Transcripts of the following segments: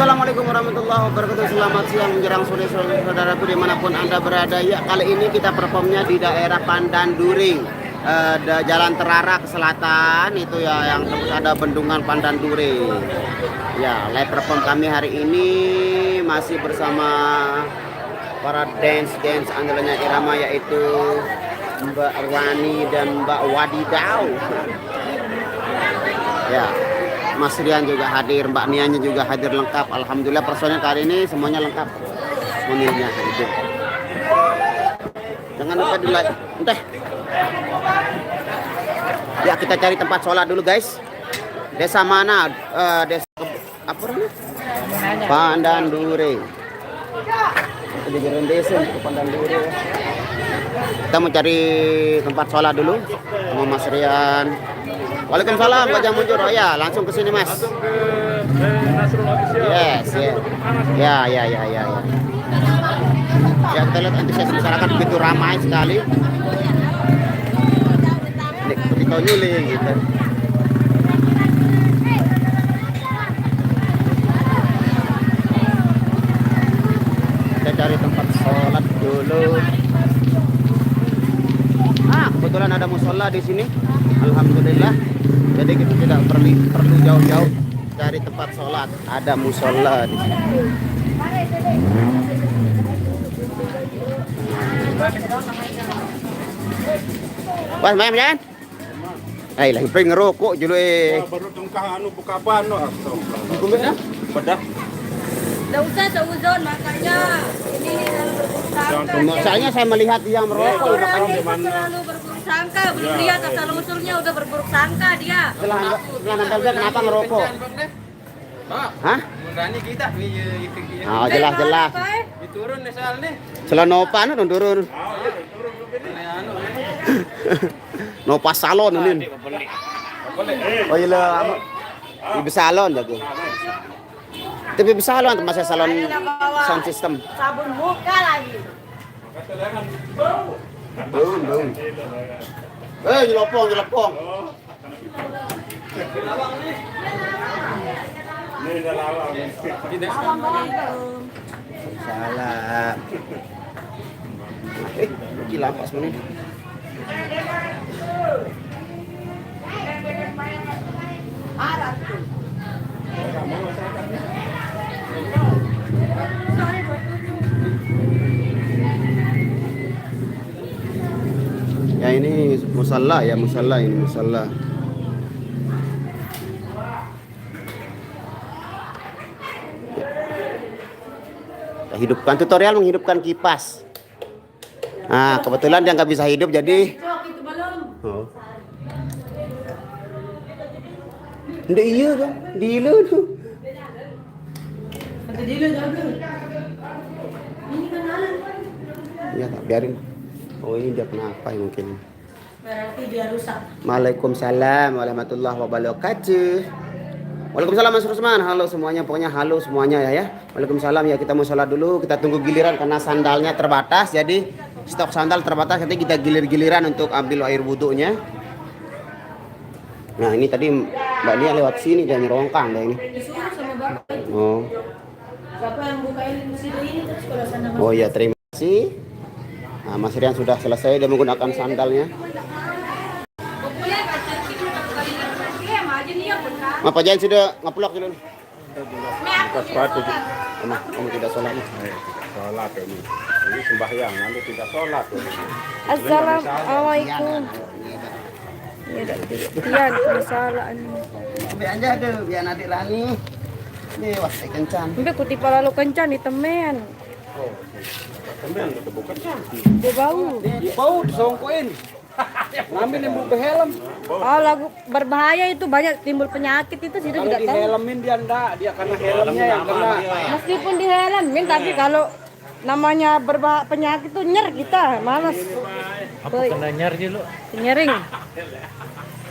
Assalamualaikum warahmatullahi wabarakatuh. Selamat siang menjelang sore saudaraku dimanapun anda berada. Ya, kali ini kita performnya di daerah Pandan During, Jalan Terarah ke selatan itu ya, yang terus ada bendungan Pandan During. Ya, live perform kami hari ini masih bersama para dance andalannya irama, yaitu Mbak Rani dan Mbak Wadidau. Ya, Mas Rian juga hadir, Mbak Nianya juga hadir lengkap. Alhamdulillah personil kali ini semuanya lengkap. Personilnya itu. Jangan lupa di like. Entah. Ya, kita cari tempat sholat dulu guys. Desa mana? Desa apa namanya? Pandan During. Kita di desa ke Pandan During. Kita mau cari tempat sholat dulu sama Mas Rian. Waalaikumsalam Pak Jamunjur. Oh ya, langsung ke sini Mas. Langsung ke Nasrul Official. Yes, ya. Ya, kita lihat antusias masyarakat begitu ramai sekali. Seperti kau nyuling gitu. Kita cari tempat sholat dulu. Kebetulan ada musola di sini. Alhamdulillah. Jadi kita tidak perlu jauh-jauh cari tempat sholat. Ada musola di sini. Wah, main jangan. Lagi pengen ngerokok dulu Baru tengkah anu buka ban no. Kumbena? Bedah. Nggak usah seuzon makanya ini Soalnya saya melihat dia merokok orang makanya. itu selalu berburuk sangka, belum lihat asal usulnya udah berburuk sangka dia. Setelah nambah kenapa ngerokok? Hah? Murani kita Oh, jelas. diturun nih soal nih. Selanopa nu turun. Anu. Nopa salon ini. Oh iya lah. Ibu salon jago. Tapi ibu salon masih salon sound system. Sabun muka lagi. Belum. Nyelopong. Ini dah lawang. Salah. Gila pas menit. Ya ini musalla ini musalla. Kita hidupkan tutorial menghidupkan kipas. Nah, kebetulan dia nggak bisa hidup jadi. Oh. Nggak iya dong, dilo dong. Ya tak biarin. Oh ini dia kenapa ya mungkin. Berarti dia rusak. Waalaikumsalam warahmatullahi wabarakatuh. Waalaikumsalam Mas Rusman. Halo semuanya, pokoknya halo semuanya ya. Waalaikumsalam ya, kita mau sholat dulu. Kita tunggu giliran karena sandalnya terbatas. Jadi stok sandal terbatas. Nanti kita gilir-giliran untuk ambil air wudhunya. Nah ini tadi Mbak Nia lewat sini dan nyerongkang deh ini. Disuruh sama bapak. Oh. Bapak yang bukain mesin ini terus kalau sana masuk. Oh ya, terima kasih. Nah, Mas Rian sudah selesai, dia menggunakan sandalnya. Apa jangan sudah ngapulak dulu? Buka sepatu. Kamu tidak sholat nih. Sholat ini. Ini sembahyang, nanti tidak sholat. Assalamualaikum. Iya, masalah Biar aja tuh, biar nanti Rani. Nih, wah, kencan. Mbak kuti pala lu kencan di temen. Kemudian kita buka cantik. Dia bau. Bau disongkoin. Ngambil yang buka helm. Oh, lagu berbahaya itu banyak timbul penyakit itu situ Kalau juga tahu. dihelmin dia enggak, dia karena helmnya yang kena. Meskipun dihelmin tapi kalau namanya penyakit tuh nyer kita, malas. Apa kena nyer lu? Nyering.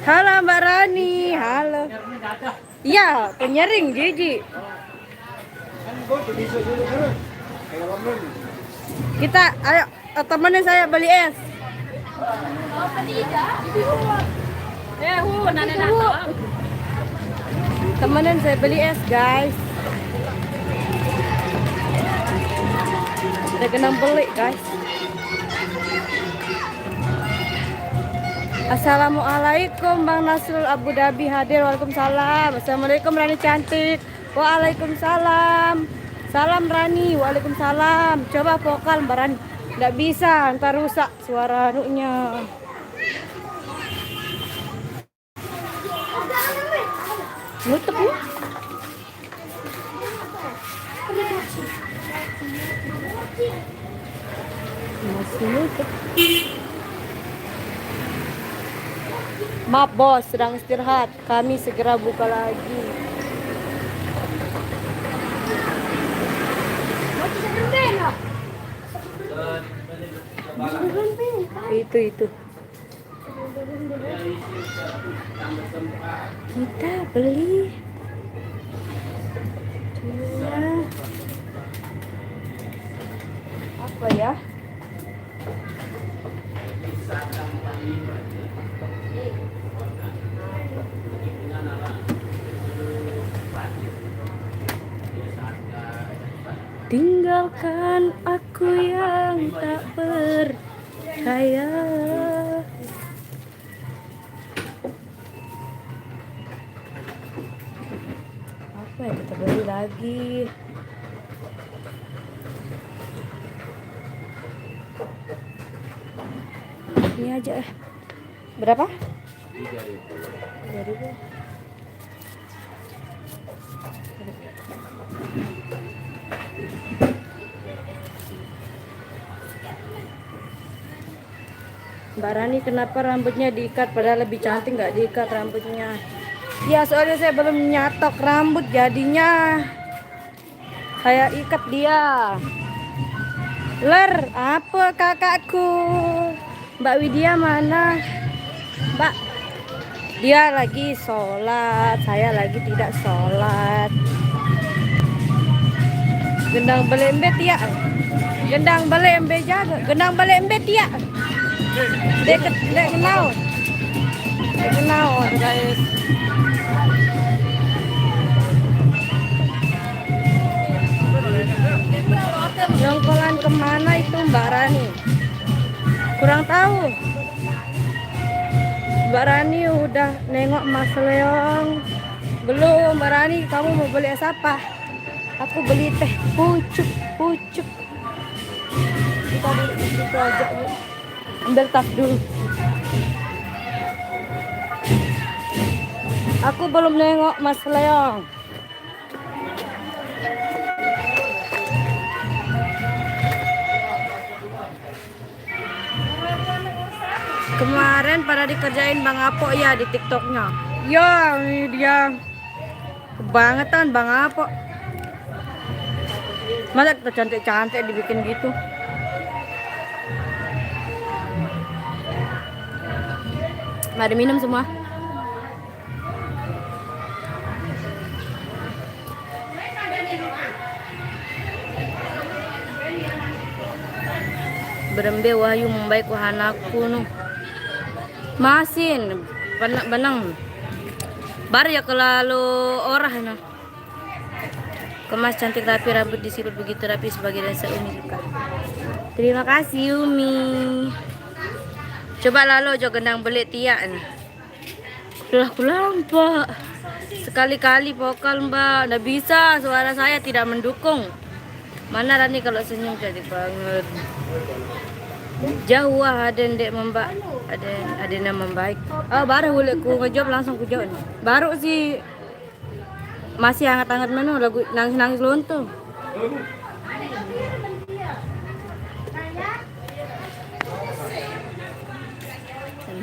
Halo Mbak Rani, halo. Iya, penyering Gigi. Kita ayo temenin saya beli es. Temenin saya beli es guys. Udah kena beli guys. Assalamualaikum Bang Nasrul Abu Dhabi hadir. Waalaikumsalam. Assalamualaikum Rani cantik. Waalaikumsalam. Salam Rani. Waalaikumsalam. Coba vokal Mbak Rani. Nggak bisa, ntar rusak suara anunya. Nutup ya. Masih nutup. Maaf bos, sedang istirahat. Kami segera buka lagi. Itu. Kita beli. Apa ya? Tinggalkan aku yang tak berdaya. Apa ya, kita beli lagi. Ini aja berapa? 3.000. Mbak Rani kenapa rambutnya diikat padahal lebih cantik nggak diikat rambutnya? Ya soalnya saya belum nyatok rambut jadinya saya ikat dia. Ler, apa kakakku? Mbak Widya mana? Mbak, dia lagi sholat, saya lagi tidak sholat. Gendang belembet ya. Gendang belembet jaga. Gendang belembet ya. Dek kenal guys. Jongkolan kemana itu Mbak Rani? Kurang tahu. Mbak Rani udah nengok Mas Leong belum? Mbak Rani, kamu mau beli es apa? Aku beli teh pucuk. Kita beli itu aja Bu. Ambil tas dulu. Aku belum nengok Mas Leong. Kemarin pada dikerjain Bang Apo ya di TikToknya. Ya ini dia kebangetan Bang Apo. Masa kita cantik-cantik dibikin gitu. Mari minum semua. Berembe wahyu membaik wahanaku nu. Masin benang. Bar ya kelalu orah no. Kemas cantik rapi, rambut disirut begitu rapi sebagai dansa Umi suka. Terima kasih Umi. Coba lalu jo gendang belik tiak nah. Udah pulang Pak. Sekali-kali vokal Mbak. Nggak bisa, suara saya tidak mendukung. Mana Rani kalau senyum cantik banget. Jauh ada ndek membak. Ada nama membaik. Oh baru boleh ku ngejawab langsung ku jawab. Baru sih masih hangat-hangat menu lagu nangis-nangis lontong.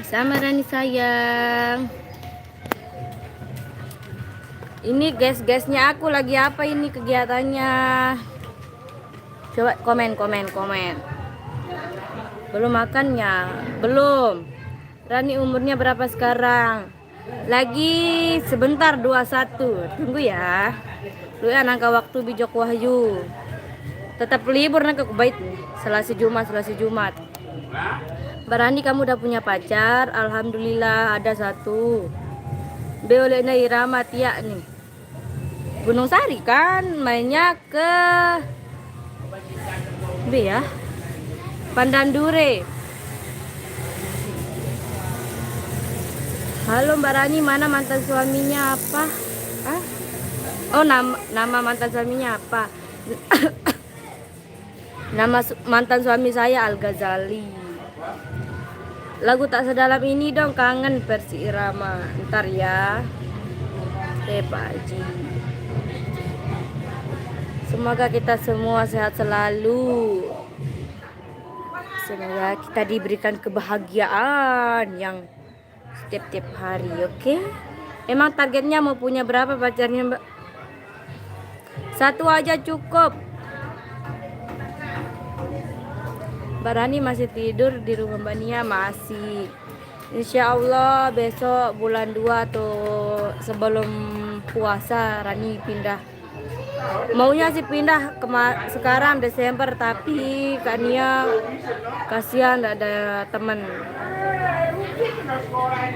Sama Rani sayang. Ini guys-guysnya aku lagi apa ini kegiatannya? Coba komen. Belum makannya? Belum. Rani umurnya berapa sekarang? Lagi sebentar 21. Tunggu ya. Lu ya nangka waktu bijak wahyu. Tetap libur nangka kubait nih. Selasa Jumat. Mbak Rani kamu udah punya pacar? Alhamdulillah ada satu. Beolena Irama Tia nih. Gunung Sari kan mainnya ke Be ya. Pandan Dure. Halo Mbak Rani, mana mantan suaminya apa? Hah? Oh, nama mantan suaminya apa? Mantan suami saya Al Ghazali. Lagu tak sedalam ini dong, kangen versi Irama. Ntar ya. Pak Haji. Semoga kita semua sehat selalu. Semoga kita diberikan kebahagiaan yang tiap-tiap hari, oke? Emang targetnya mau punya berapa pacarnya, Mbak? 1 aja cukup. Mbak Rani masih tidur di rumah Mbak Nia? Masih. Insya Allah besok bulan 2 tuh sebelum puasa Rani pindah. Maunya sih pindah sekarang Desember, tapi Kak Nia kasihan gak ada temen.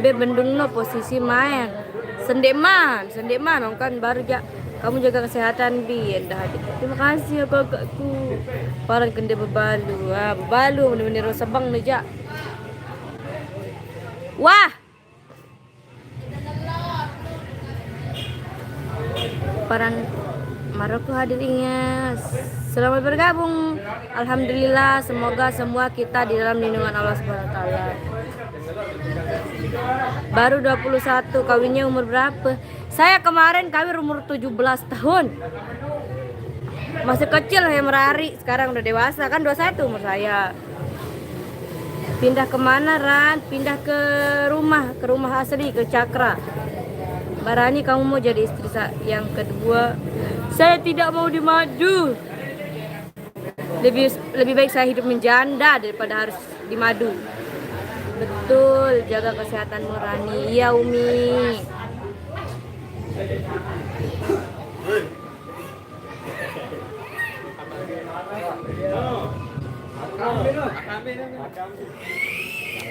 Be bendung no posisi main sendeman kan baru ya. Kamu jaga kesehatan Bi. Dah, terima kasih ya kakakku. Parang kende bebalu. Bebalu bener-bener sabang aja. Wah. Parang Maroko hadirnya. Selamat bergabung. Alhamdulillah, semoga semua kita di dalam lindungan Allah Subhanahu wa taala. Baru 21, kawinnya umur berapa? Saya kemarin kawin umur 17 tahun. Masih kecil ya merari, sekarang udah dewasa kan 21 umur saya. Pindah kemana Ran? Pindah ke rumah asli, ke Cakra. Mbak Rani, kamu mau jadi istri yang kedua? Saya tidak mau dimadu. Lebih baik saya hidup menjanda daripada harus dimadu. Betul, jaga kesehatan Rani. Iya Umi.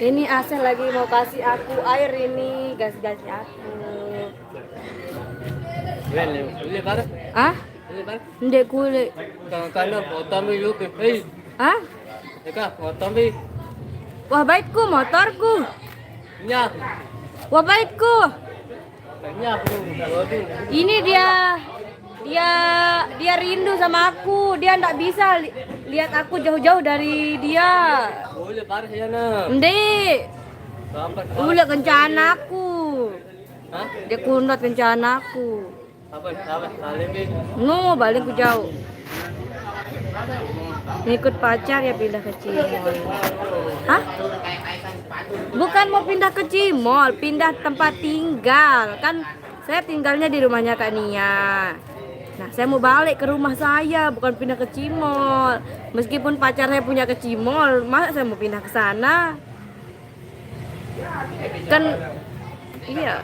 Ini Asel lagi mau kasih aku air ini, gas-gasnya aku. Ah? Ndek kulit. Ah? Wah baikku motorku. Wah baikku. Ini dia rindu sama aku. Dia ndak bisa lihat aku jauh-jauh dari dia. Ndek. Udah kencana aku. Dia kundat kencana aku. No, balik ku jauh. Ngikut pacar ya pindah ke Cimol. Hah? Bukan mau pindah ke Cimol, pindah tempat tinggal. Kan saya tinggalnya di rumahnya Kak Nia. Nah, saya mau balik ke rumah saya, bukan pindah ke Cimol. Meskipun pacar saya punya ke Cimol, masa saya mau pindah ke sana? Kan iya.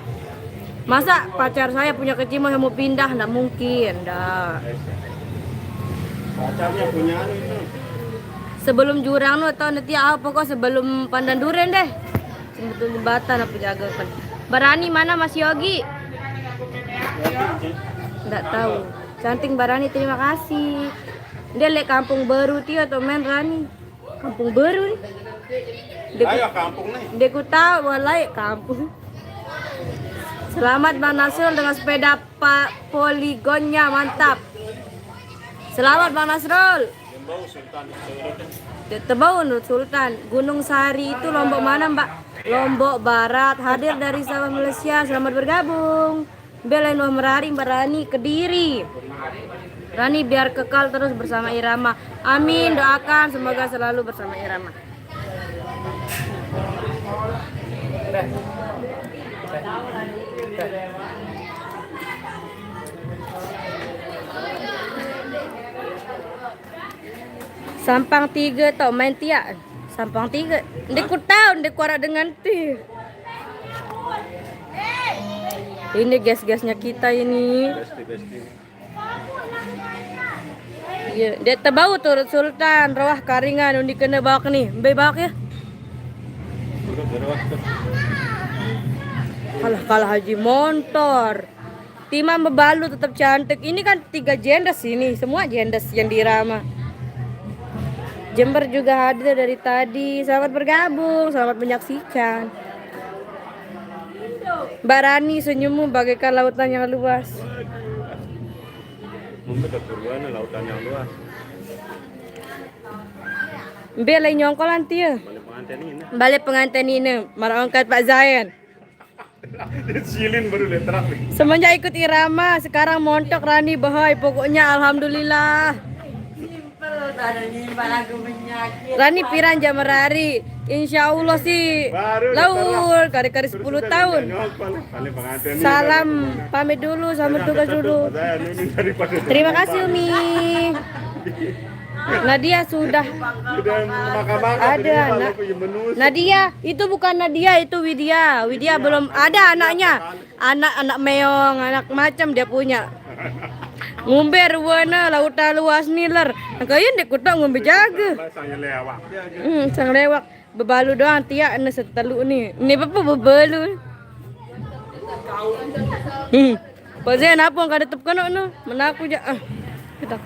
Masa pacar saya punya ke Cimol yang mau pindah? Nggak mungkin, dah. Pacarnya punya itu. Sebelum jurang no atau nanti pokok sebelum Pandan Duren deh. Sebetulnya jembatan apa jaga kan. Barani mana Mas Yogi? Nggak tahu. Cantik Barani, terima kasih. Dia lek kampung baru tio atau men Rani. Kampung baru nih. Ayo kampung nih. Dia ku tahu walai kampung. Selamat Bang Nasrul dengan sepeda poligonnya, mantap. Selamat Bang Nasrul. Tebau Nur Sultan. Gunung Sari itu Lombok mana Mbak? Lombok Barat. Hadir dari Sabah Malaysia. Selamat bergabung. Belain Wah Merari Mbak Rani Kediri. Rani biar kekal terus bersama Irama. Amin, doakan semoga selalu bersama Irama. Sampang 3 tau main tia. Sampang 3. Ndek ku tahu ndek kuara dengan ti. Ini gas-gasnya kita ini. Iya, dia tebau turut Sultan, rawah karingan undi kena bawak nih. Mbe bawak ya. Kalah Haji Montor. Timah Bebalu tetap cantik. Ini kan 3 jendes ini, semua jendes yang dirama. Jember juga hadir dari tadi. Selamat bergabung, selamat menyaksikan. Mbak Rani senyummu bagaikan lautan yang luas. Membedak berwarna lautan yang luas. Mbak lagi nyongkol nanti ya. Balik pengantin ini. Balik pengantin ini, marah angkat Pak Zayan. Silin baru letrak. Semenjak ikut irama, sekarang montok Rani Bahoy. Pokoknya alhamdulillah. Rani Piran Jamerari. Insya Allah sih laul kari-kari 10 tahun. Balik pengantin ini. Salam, pamit dulu, selamat tugas dulu. Terima kasih Umi. Nadia sudah ada Nadia, itu bukan Nadia, itu Widya. Widya belum ada anaknya. Anak Meong, anak macam dia punya. Ngumber warna lautan luas niler. Kayaknya dek kutak ngumbe jaga. Sang lewak. Bebalu doang tiak ane setelu nih. Ini apa bebalu? Pak Zain apa enggak ada tepkan no? Menaku ja. Kita.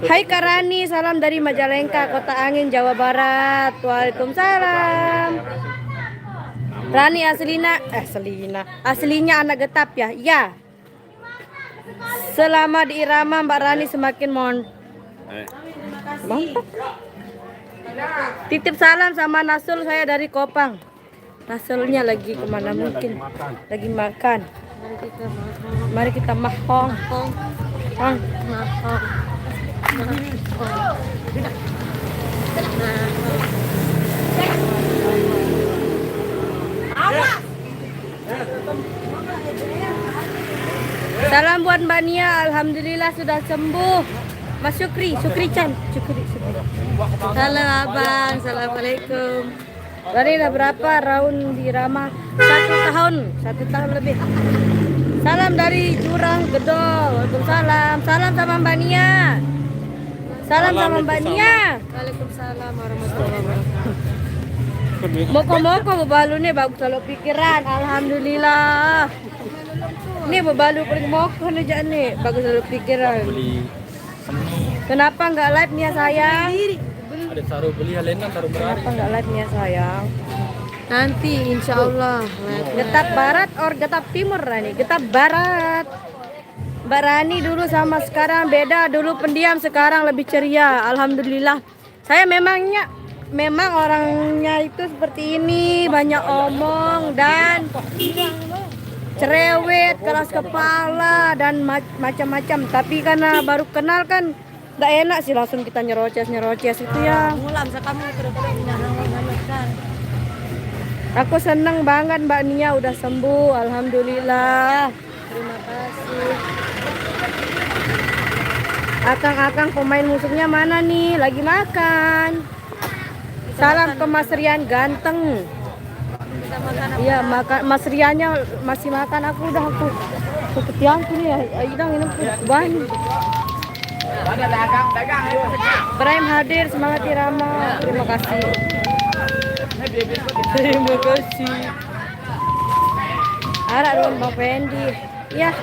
Hai Karani, salam dari Majalengka, Kota Angin, Jawa Barat. Waalaikumsalam. Rani aslinya anak Getap ya? Iya. Selama di irama Mbak Rani semakin mantap. Titip salam sama Nasul saya dari Kopang. Nasulnya lagi kemana mungkin? Lagi makan. Mari kita mahong. Salam buat Mbak Nia, alhamdulillah sudah sembuh. Mas Syukri Chan. Halo abang, assalamualaikum. Tadi udah berapa round di Rama? 1 tahun lebih. Salam dari Jurang Gedol. Waalaikumsalam. Salam sama Mbak Nia. Waalaikumsalam warahmatullahi wabarakatuh. Moko-moko bebalu nih bagus kalau pikiran. Alhamdulillah. Nih bebalu paling moko nih nih bagus kalau pikiran. Kenapa nggak live nih sayang? Ada taruh beli Helena taruh berari. Kenapa nggak live nih sayang? Nanti insya Allah. Getap Barat or Getap Timur Rani? Getap Barat. Mbak Rani dulu sama sekarang beda. Dulu pendiam, sekarang lebih ceria. Alhamdulillah. Saya memang orangnya itu seperti ini, banyak omong dan cerewet, keras kepala dan macam-macam. Tapi karena baru kenal kan nggak enak sih langsung kita nyerocos itu ya. Mulam sakamu kan. Aku senang banget Mbak Nia udah sembuh, alhamdulillah. Terima kasih. Akang-akang pemain musuhnya mana nih? Lagi makan. Salam ke Mas Rian ganteng. Iya, makan Mas Riannya masih makan, aku ketiang tuh nih. Idang ini banyak. Ibrahim hadir, semangat irama. Terima kasih. Harap dong Bang Fendi. Ya.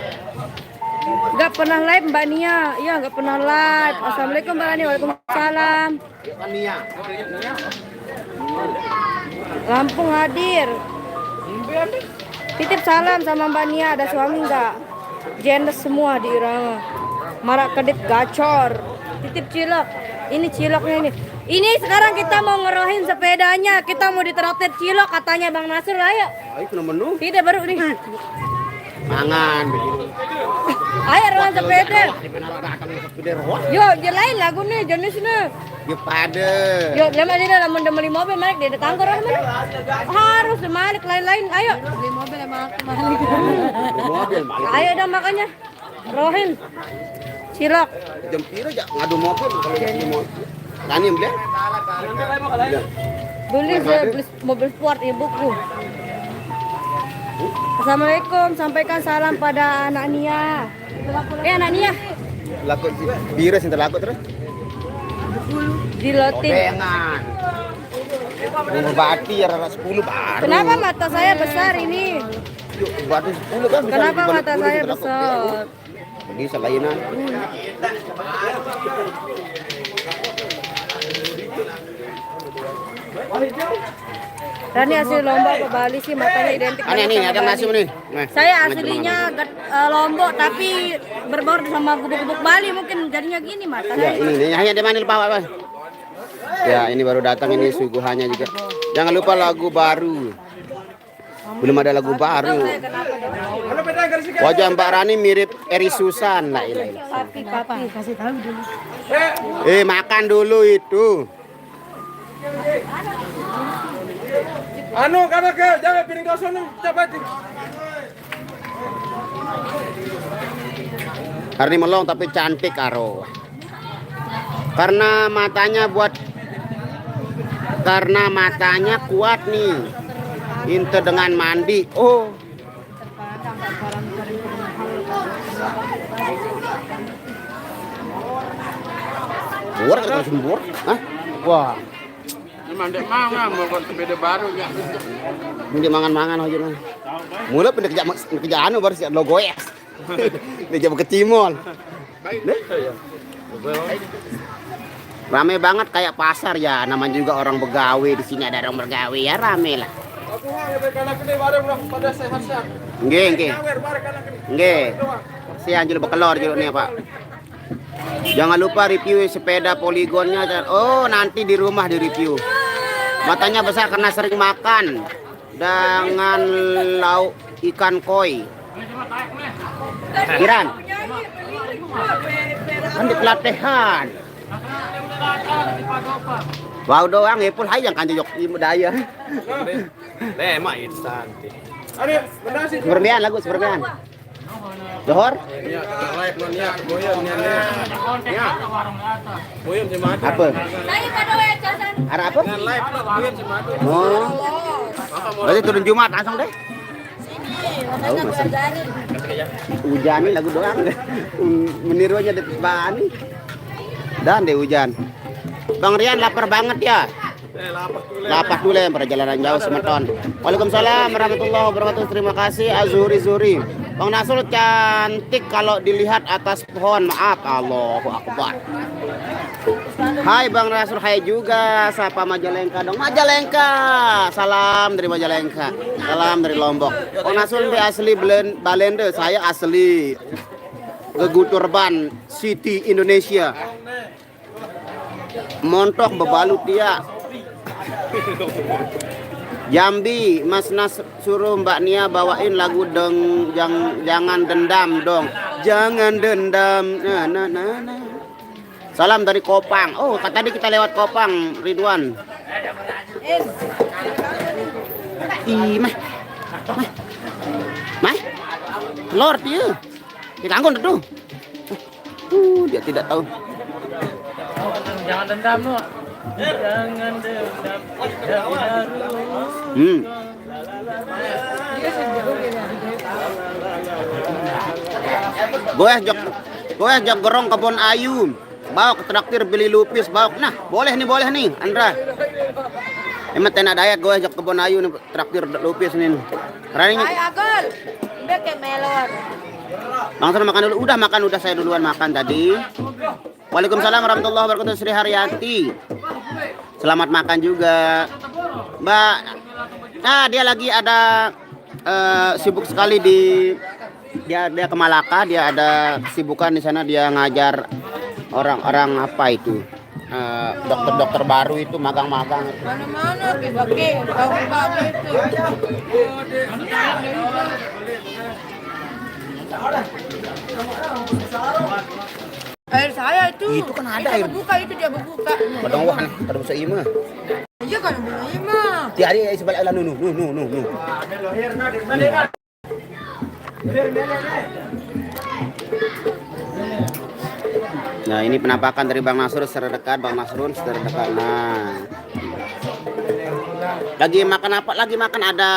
Gak pernah live Mbak Nia. Iya, gak pernah live. Assalamualaikum Mbak Nia. Waalaikumsalam. Lampung hadir. Titip salam sama Mbak Nia. Ada suami enggak? Jenis semua di irama. Marak kedip gacor. Titip cilok. Ini ciloknya ini. Ini sekarang kita mau ngerohin sepedanya. Kita mau ditraktir cilok katanya Bang Nasir. Ayo. Ayo kena menu. Tidak baru nih. Mangan. Ayo rohan sepeda. Yo, lain lagu nih jenisnya. Ya pada. Yo, lama dia dalam beli mobil Malik dia tangkor harus Malik lain-lain. Ayo. Beli mobil emang aku Malik. Mobil Malik. Ayo dong makanya. Rohin. Cilok. Jam kira aja ngadu mobil kalau beli mobil. Tani yang beli? Beli mobil sport ibuku. Assalamualaikum, sampaikan salam pada anak Nia. Anak Nia. Laku bira sing terlaku terus. Dilotin. Godengan. Umur bati ya rara 10 baru. Kenapa mata saya besar ini? Yuk, batu 10 kan bisa Kenapa dibalik mata 10 saya terlaku. besar? Jadi selainnya. Rani asli Lombok ke Bali sih matanya identik Ini banget nih, sama ada Bali. nasi nih. Nah, Saya ini aslinya Lombok tapi berbaur sama gubuk-gubuk Bali mungkin jadinya gini mata Ya, saya. ini hanya di mana Pak? Pak? Ya, ini baru datang ini suguhannya juga. Jangan lupa lagu baru. Belum ada lagu baru. Wajah Mbak Rani mirip Eri Susan. La ilaha illallah. Papi kasih tahu dulu. Makan dulu itu. Anu karena ke jangan piring kosong nih, cepat. Rani melong tapi cantik karo. Karena matanya kuat nih. Inte dengan mandi. Oh. Buar kita sembur. Hah? Wah. Mandek mangan mau sepeda baru ya. Ini mangan-mangan aja mah. Mula pindah kerja anu baru siap logo ya. Dia jam ke Timol. Rame banget kayak pasar ya, namanya juga orang begawe di sini ada orang begawe ya rame lah. Aku nggak kanak ini bareng pada sehat-sehat. Nggih. Si anjir bekelor juga nih Pak. Jangan lupa review sepeda poligonnya. Oh nanti di rumah di review. Matanya besar karena sering makan dengan lauk ikan koi. Kiran. Kan di pelatihan. Wow doang ipul hayang kan jok di daya. Lemah insan. Ani, benar sih. Seberbian lagu seberbian. Johor? Ya, live ya, boyong ya. Boyong si Madu. Apa? Saya pada ya jajan. Ada apa? Live boyong si Madu. Oh. Berarti turun Jumat langsung deh. Rasanya gue ajarin. Hujan nih lagu doang. Meniru aja deh Bani. Dan deh hujan. Bang Rian lapar banget ya. Lapak dulu ya perjalanan jauh semeton. Waalaikumsalam warahmatullahi wabarakatuh. Terima kasih Azuri Zuri. Bang Nasrul cantik kalau dilihat atas pohon. Maaf, Allahu Akbar. Hai Bang Nasrul, hai juga. Sapa Majalengka dong. Majalengka. Salam dari Majalengka. Salam dari Lombok. Bang Nasrul dia asli Balende. Saya asli Geguturban City Indonesia. Montok bebalut dia. Jambi, Mas Nas suruh Mbak Nia bawain lagu jangan dendam dong. Jangan dendam. Nah. Salam dari Kopang. Oh, tadi kita lewat Kopang, Ridwan. Ih, mah. Lord dia. Kita anggun tuh. Dia tidak tahu. Jangan dendam lu. Jangan dendam. Goyah jok gorong kebun ayu. Bawa ke traktir beli lupis bawa. Nah, boleh nih, Andra. Emang tenak daya goyah jok kebun ayu nih traktir lupis nih. Rani. Hai Agol. Udah kayak melon. Langsung makan dulu. Udah saya duluan makan tadi. Waalaikumsalam warahmatullahi wabarakatuh. Sri Haryati. Selamat makan juga. Mbak. Nah, dia lagi ada sibuk sekali dia ke Malaka, dia ada kesibukan di sana, dia ngajar orang-orang apa itu? Dokter-dokter baru itu magang-magang. Mana-mana pakai tahu itu. Air saya itu kan ada air. Berbuka itu dia berbuka. Padang wah, kada bisa ima. Iya kan mulai mah. Di hari sebalik ala nu. Nah, ini penampakan dari Bang Nasrul secara dekat, Bang Nasrul secara dekat. Nah. Lagi makan ada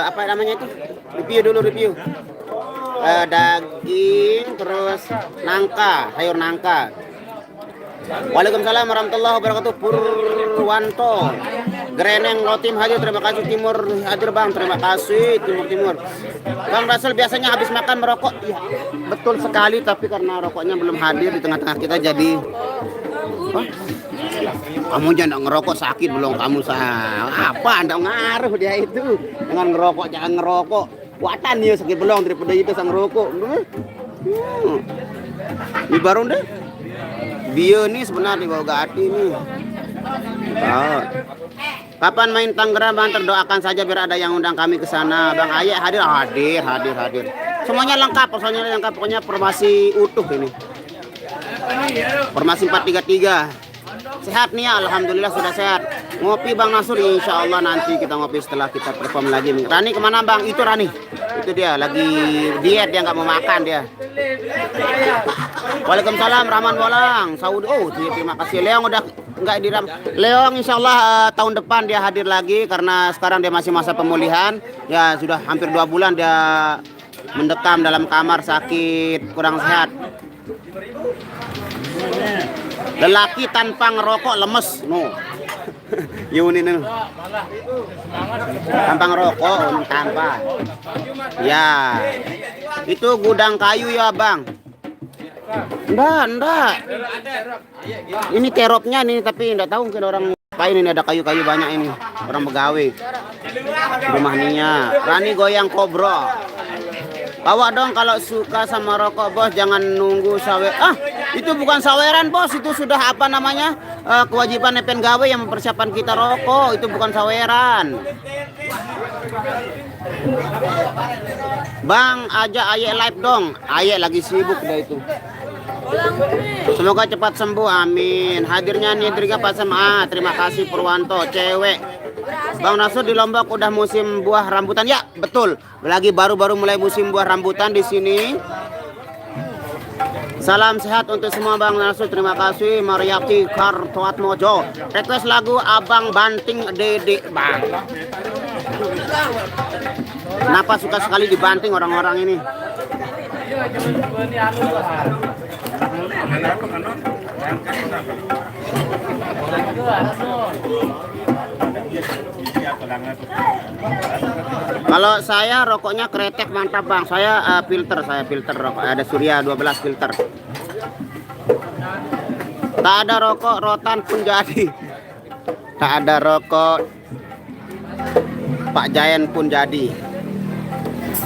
apa namanya itu? Review. Daging terus nangka, sayur nangka. Waalaikumsalam warahmatullahi wabarakatuh. Purwanto Greneng Lotim hadir, terima kasih. Timur hadir Bang, terima kasih Timur. Bang Rasul biasanya habis makan merokok. Iya, betul sekali, tapi karena rokoknya belum hadir di tengah-tengah kita jadi Kamu jangan ngerokok sakit belum kamu apa anda ngaruh dia itu dengan ngerokok jangan ngerokok kuatan dia sakit belum daripada itu sang ngerokok. Ini baru deh dia nih sebenarnya bau gati nih. Kapan main Tangerang Bang, terdoakan saja biar ada yang undang kami ke sana. Bang Ayek hadir. Semuanya lengkap, personilnya lengkap, pokoknya formasi utuh ini. Formasi 4-3-3. Sehat nih ya, alhamdulillah sudah sehat. Ngopi Bang Nasur, insya Allah nanti kita ngopi setelah kita perform lagi. Rani kemana Bang? Itu Rani. Itu dia lagi diet, dia nggak mau makan dia. Waalaikumsalam Rahman Bolang. Saudi. Oh terima kasih Leong udah nggak diram. Leong insya Allah tahun depan dia hadir lagi karena sekarang dia masih masa pemulihan. Ya sudah hampir 2 bulan dia mendekam dalam kamar sakit kurang sehat. Lelaki tanpa ngerokok lemes, no. Yuni nih. Tanpa ngerokok, tanpa. Ya, itu gudang kayu ya bang. Enggak. Ini teropnya nih, tapi enggak tahu mungkin orang lain ini ada kayu-kayu banyak ini. Orang begawe. Rumah Nia. Rani goyang kobro. Bawa dong kalau suka sama rokok bos, jangan nunggu sawer. Itu bukan saweran bos, itu sudah apa namanya kewajiban nepen gawe yang mempersiapkan kita rokok, itu bukan saweran. Bang, ajak Ayek live dong. Ayek lagi sibuk dah itu. Semoga cepat sembuh, amin. Hadirnya Nidriga Pasam. Terima kasih Purwanto, cewek. Bang Nasur di Lombok udah musim buah rambutan ya, betul. Lagi baru-baru mulai musim buah rambutan di sini. Salam sehat untuk semua Bang Nasur, terima kasih. Mariati Kartoat Mojo. Request lagu Abang Banting Dede Bang. Kenapa suka sekali dibanting orang-orang ini? Kalau saya rokoknya kretek mantap Bang. Saya filter rokok. Ada Surya 12 filter. Tak ada rokok rotan pun jadi. Tak ada rokok Pak Jayan pun jadi.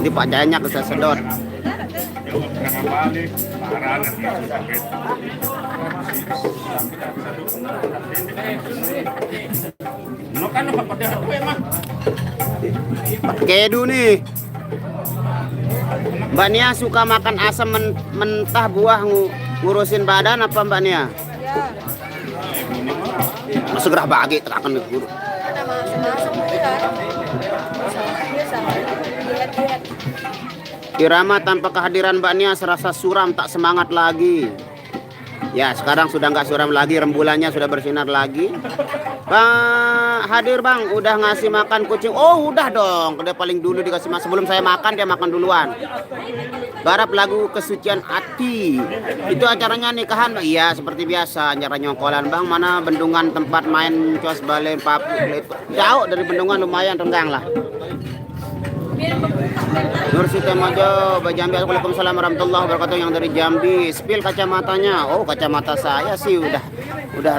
Ini Pak Jayannya bisa sedot. Kedu nih. Mbak Nia suka makan asam mentah buah ngurusin badan apa Mbak Nia? Segera bagi terakan di guru. Irama tanpa kehadiran Mbak Nia serasa suram, tak semangat lagi. Ya sekarang sudah nggak suram lagi, rembulannya sudah bersinar lagi. Bang hadir Bang, udah ngasih makan kucing. Oh udah dong, dia paling dulu dikasih makan. Sebelum saya makan dia makan duluan. Garap lagu Kesucian Hati. Itu acaranya nikahan Bang. Iya seperti biasa, acara nyongkolan Bang. Mana bendungan tempat main cos balen papu. Jauh dari bendungan, lumayan renggang lah. Nur Siti Mojo, Jambi. Waalaikumsalam warahmatullahi wabarakatuh. Yang dari Jambi, spill kacamatanya. Oh kacamata saya sih udah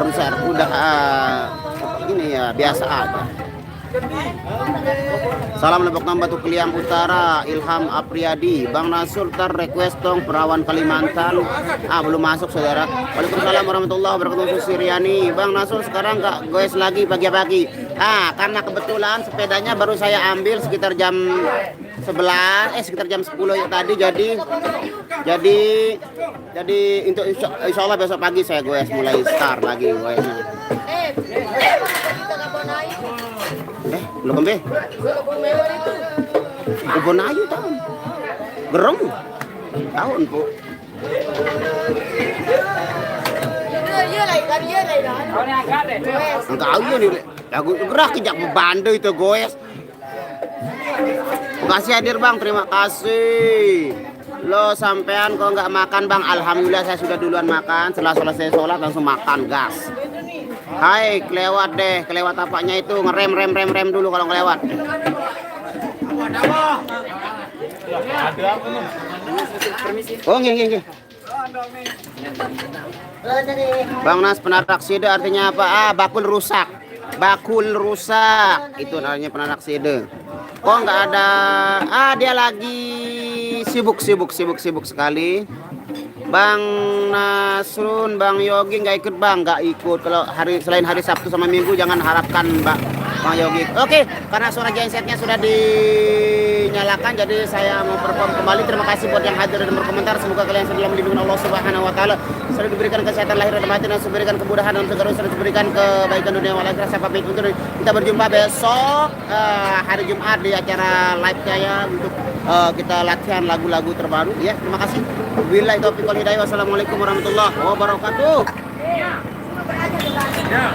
rusak, udah ini ya biasa aja. Salam Lebok Batu Kliang Utara, Ilham Apriyadi. Bang Nasur tar request dong Perawan Kalimantan. Belum masuk saudara. Waalaikumsalam warahmatullahi wabarakatuh. Suryani. Bang Nasur sekarang nggak goes lagi pagi-pagi. Karena kebetulan sepedanya baru saya ambil sekitar jam 11, sekitar jam 10 ya tadi. Jadi untuk insya Allah besok pagi saya goes mulai start lagi goesnya. Belum kembe? Kebun ayu tahun. Gerong. Tahun po. Angka ayu nih. Lagu gerak kijak bebandu itu goes. Makasih hadir Bang, terima kasih. Lo sampean kok nggak makan Bang? Alhamdulillah saya sudah duluan makan. Setelah selesai sholat langsung makan gas. Hai, kelewat deh. Kelewat apanya itu? Ngerem dulu kalau ngelewat. Oh, nggih. Bang Nas, penaraksida artinya apa? Bakul rusak. Bakul rusak. Itu namanya penaraksida. Kok nggak ada? Dia lagi sibuk sekali. Bang Nasrun, Bang Yogi nggak ikut Bang, nggak ikut. Kalau selain hari Sabtu sama Minggu jangan harapkan Bang Yogi. Oke, karena suara gensetnya sudah dinyalakan, jadi saya mau perform kembali. Terima kasih buat yang hadir dan berkomentar. Semoga kalian selalu dalam lindungan Allah Subhanahu Wa Taala. Selalu diberikan kesehatan lahir dan batin, dan diberikan kemudahan dan segala urusan, diberikan kebaikan dunia wal akhirat. Saya pamit undur. Kita berjumpa besok hari Jumat di acara live saya untuk kita latihan lagu-lagu terbaru ya. Terima kasih. Wabillahi taufiq wal hidayah. Wassalamualaikum warahmatullahi wabarakatuh. Ya.